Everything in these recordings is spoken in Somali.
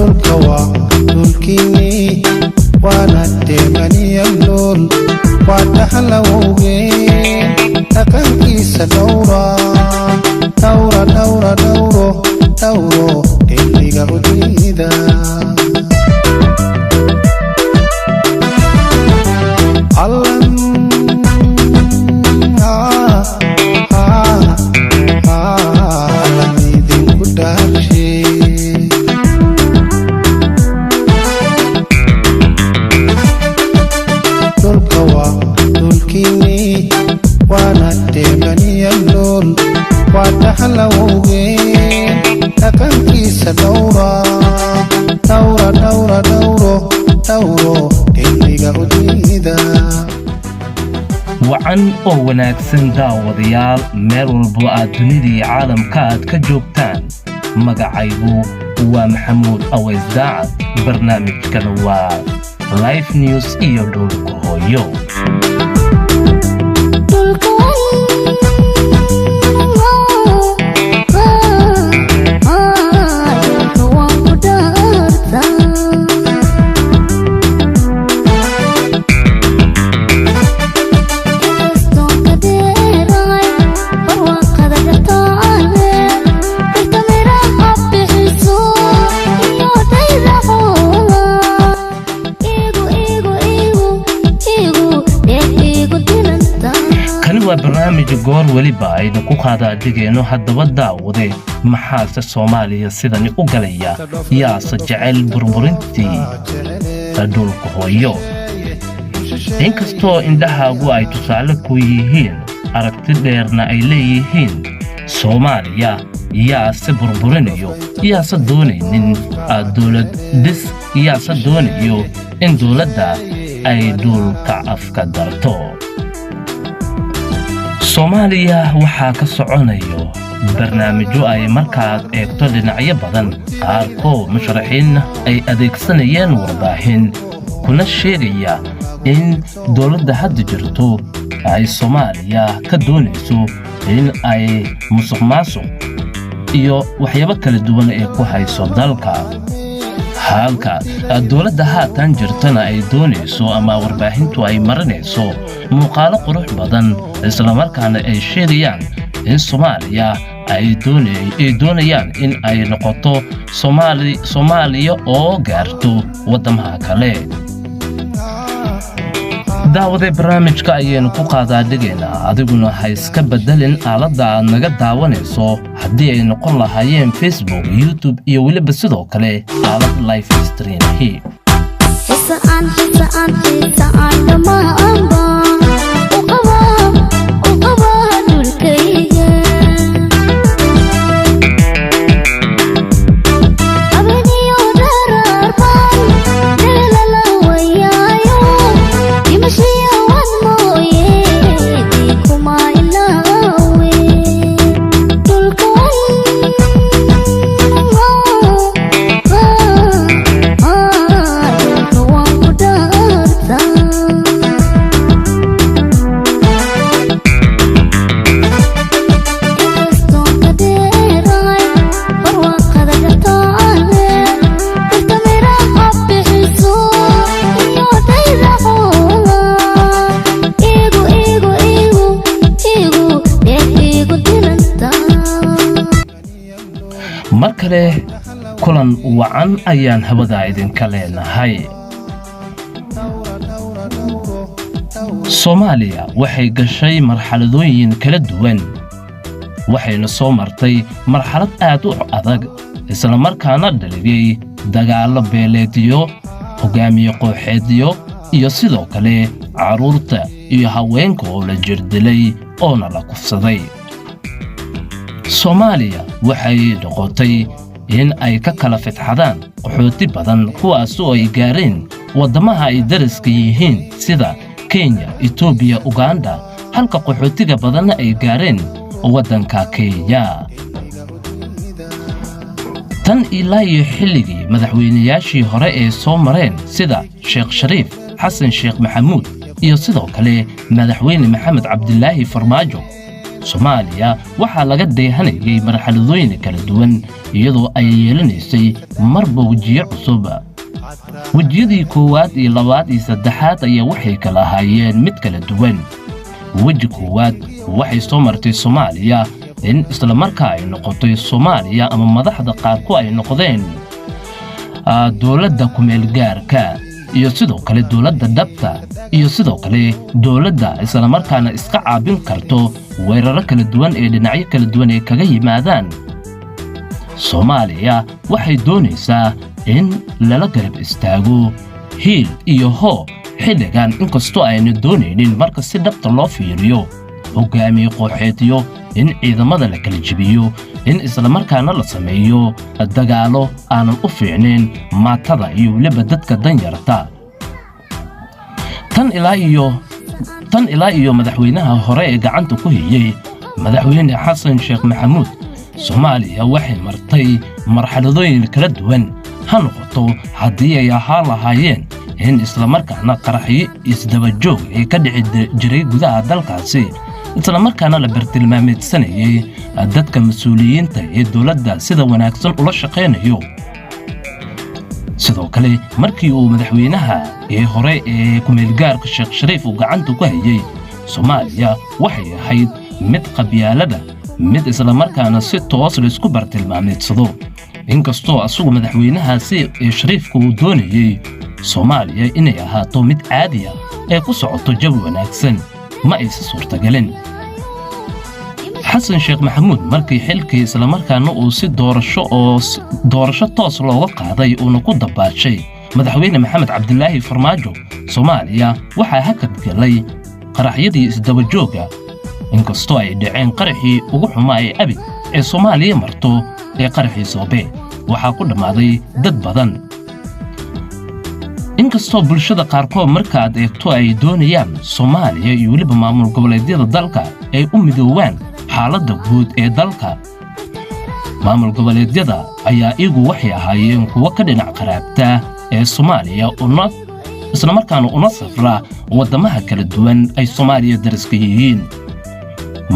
dulkawa dulkini wana temani yallol wata halawge takankiisa dawra dawra dawra dawro dawro deliga udida allan idinku dhaarshe dulkawa dulkini wana temani yallol wata halawge takankiisa dawra dawra dawra dawro dawro deliga udida wacan oo wanaagsan daawadayaal meel walba aad dunida iyo caalamka aad ka joogtaan magacaygu waa maxamuud aways daacad barnaamijkana waa live news iyo dhulka hooyo barnaamij goor waliba aynu ku qaadaadhigeeno haddaba daawade maxaase Soomaaliya sidani u galaya yaase jecel burburintii dhulka hooyo inkastoo indhahaagu ay tusaale ku yihiin aragti dheerna ay leeyihiin Soomaaliya yaase burburinayo yaase doonaynin dawlad dhis yaase doonayo in dawladda ay dhulka afka darto Soomaaliya waxaa ka soconayo barnaamijyo ay markaad eegto dhinacyo badan qaarkood musharaxiin ay adeegsanayeen warbaahin kuna sheegaya in dawladda hadda jirto ay Soomaaliya ka doonayso in ay musuqmaasuq iyo waxyaabo kala duwan ay ku hayso dalka halka dawladda haatan jirtana ay doonayso ama warbaahintu ay marinayso muuqaalo qurux badan isla markaana ay sheegayaan in Soomaaliya ay doonayaan in ay noqoto Soomaaliya oo gaarto wadamaha kale daawade barnaamijka ayaynu ku qaadaadhigeynaa adiguna ha iska bedelin aaladda aad naga daawanayso haddii ay noqon lahaayeen Facebook YouTube iyo weliba sidoo kale aalad live stream hii markale kulan wacan ayaan hawada idinka leenahay Soomaaliya waxay gashay marxaladooyin kala duwan waxayna soo martay marxalad aad u adag isla markaana dhaligay dagaalo beeleedyo hogaamiye kooxeedyo iyo sidoo kale caruurta iyo haweenka oo la jirdilay oo la kufsaday Soomaaliya waxay noqotay in ay ka kala fitxadaan qaxooti badan kuwaas oo ay gaareen wadamaha ay dariska yihiin sida Kenya, Ethiopia, Uganda halka qaxootiga badan ay gaareen wadanka Kenya tan ilaa iyo xilligii madaxweynayaashii hore ee soo mareen sida Sheekh Shariif Xasan Sheekh Maxamuud iyo sidoo kale madaxweyne Maxamed Cabdilaahi Farmaajo Soomaaliya waxaa laga deehanayay marxaladooyin kala duwan iyadoo ay yeelanaysay marba wajiyo cusub. wajiyadii koowaad iyo labaad iyo saddexaad ayaa waxay kala ahaayeen mid kala duwan. weji koowaad waxay soo martay Soomaaliya in isla markaa ay noqotay Soomaaliya ama madaxda qaarku ay noqdeen dawladda ku meel gaarka iyo sidoo kale dawladda dhabta iyo sidoo kale dawladda isla markaana iska caabin karto weeraro kala duwan ee dhinacyo kala duwan ee kaga yimaadaan. Soomaaliya waxay doonaysaa in lala garab istaago hiil iyo hoo xilligan inkastoo ayna doonaynin marka si dhabta loo fiiriyo hogaamiye kooxeedyo in ciidamada la kala jibiyo in isla markaana la sameeyo dagaalo aanan u fiicnayn maatada iyo weliba dadka danyarta. tan ilaa iyo madaxweynaha hore ee gacanta ku hayay madaxweyne xasan sheekh maxamuud Soomaaliya waxay martay marxaladooyin kala duwan ha noqoto haddii ay ahaan lahaayeen in isla markaana qaraxyo isdaba joog ee ka dhici jiray gudaha dalkaasi isla markaana la bartilmaameedsanayay dadka mas'uuliyiinta ee dawladda sida wanaagsan ula shaqeynayo. sidoo kale markii uu madaxweynaha ee hore ee ku meel gaarka Sheekh Shariif uu gacanta ku hayay Soomaaliya waxay ahayd mid qabyaalada mid isla markaana si toos la isku bartilmaameedsado. inkastoo asugu madaxweynahaasi ee Shariifku uu doonayay Soomaaliya inay ahaato mid caadi ah ee ku socoto jawi wanaagsan ma aysan suurtagelin. xasan sheekh maxamuud markii xilkii isla markaana uu si doorasho toos looga qaaday uuna ku dabaashay madaxweyne maxamed cabdilaahi farmaajo Soomaaliya waxaa hakad galay qaraxyadii isdaba jooga inkastoo ay dhaceen qaraxii ugu xumaa ee abid ee Soomaaliya marto ee qaraxii Soobe waxaa ku dhamaaday dad badan. inkastoo bulshada qaarkood markaad eegto ay doonayaan Soomaaliya iyo weliba maamul goboleedyada dalka ay u midoobaan xaaladda guud ee dalka, maamul goboleedyada ayaa iyagu waxay ahaayeen kuwa ka dhinac qaraabta ee Soomaaliya isla markaana una safra wadamaha kala duwan ay Soomaaliya dariska yihiin.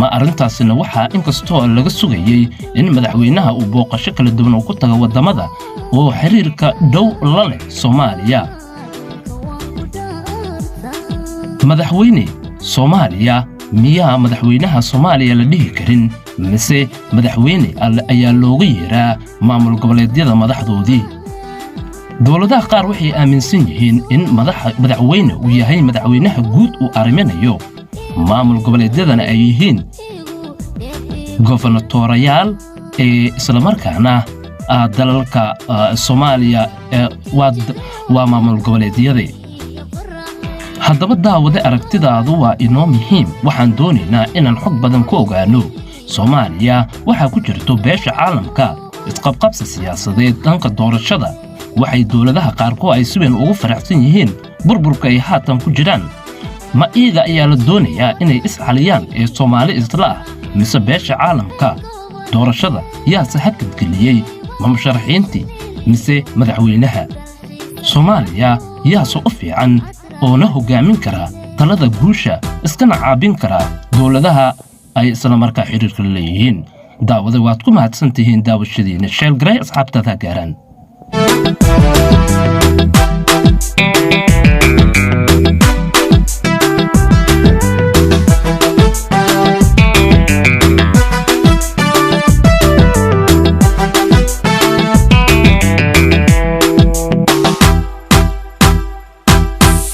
ma arrintaasina waxaa inkastoo laga sugayay in madaxweynaha uu booqasho kala duwan ku tago wadamada oo xiriirka dhow la leh Soomaaliya. madaxweyne Soomaaliya miyaa madaxweynaha Soomaaliya la dhihi karin mise madaxweyne ayaa looga yeeraa maamul goboleedyada madaxdoodii. dawladaha qaar waxay aaminsan yihiin in madaxweyne uu yahay madaxweynaha guud uu ariminayo maamul goboleedyadana ay yihiin gofernatorayaal ee isla markaana dalalka Soomaaliya waa maamul goboleedyada. haddaba daawade aragtidaadu waa inoo muhiim. waxaan doonaynaa inaan xog badan ku ogaano Soomaaliya waxaa ku jirto beesha caalamka isqabqabsi siyaasadeed dhanka doorashada waxay dawladaha qaarkood ay si weyn ugu faraxsan yihiin burburka ay haatan ku jiraan. ma iyaga ayaa la doonayaa inay isxaliyaan ee Soomaali isla ah mise beesha caalamka doorashada yaase hakad geliyay ma musharaxiintii mise madaxweynaha. Soomaaliya yaase u fiican oo na hogaamin kara talada guusha iskana caabin kara dawladaha ay isla markaa xiriirka leeyihiin. daawada waad ku mahadsantihiin daawashadiina sheel garay asxaabtada gaaran.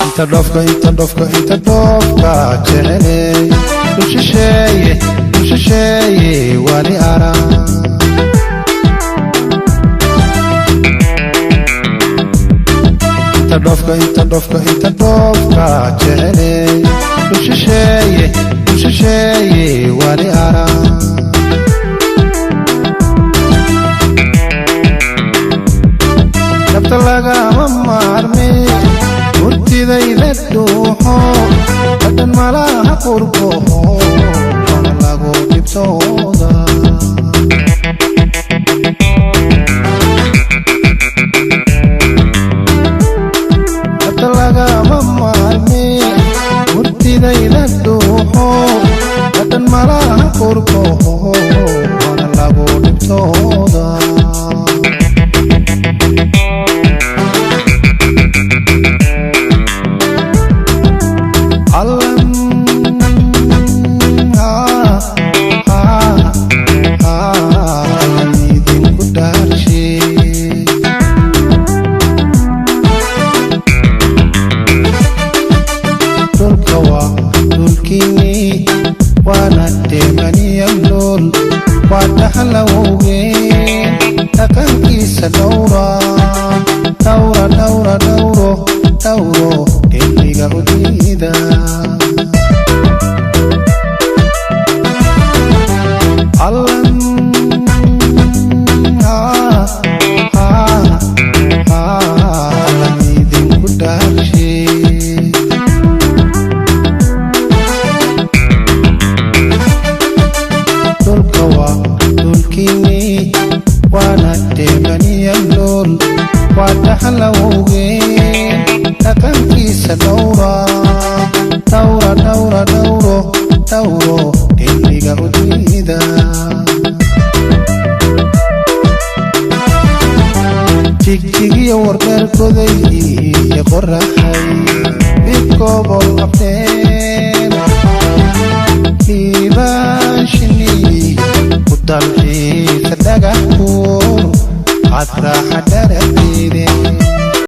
inta dhofka jeceley ushisheeye wali ara inta dhofka jeceley ushisheeye wali ara nafta lagama maarme murtidayda dhuuxo hadan malaha qurboho mana lagu dhibtooda hada lagama maarme murtidayda dhuuxo hadan malaha deemaniya nool waa dhaxalawowgeen dhaqankiisa dhowra xilliga udnida jigjigiyo wardheergoday iyo qoraxay midkoobol qabteen hiibaashini ku dalxiisa dhagax buur qadraaxa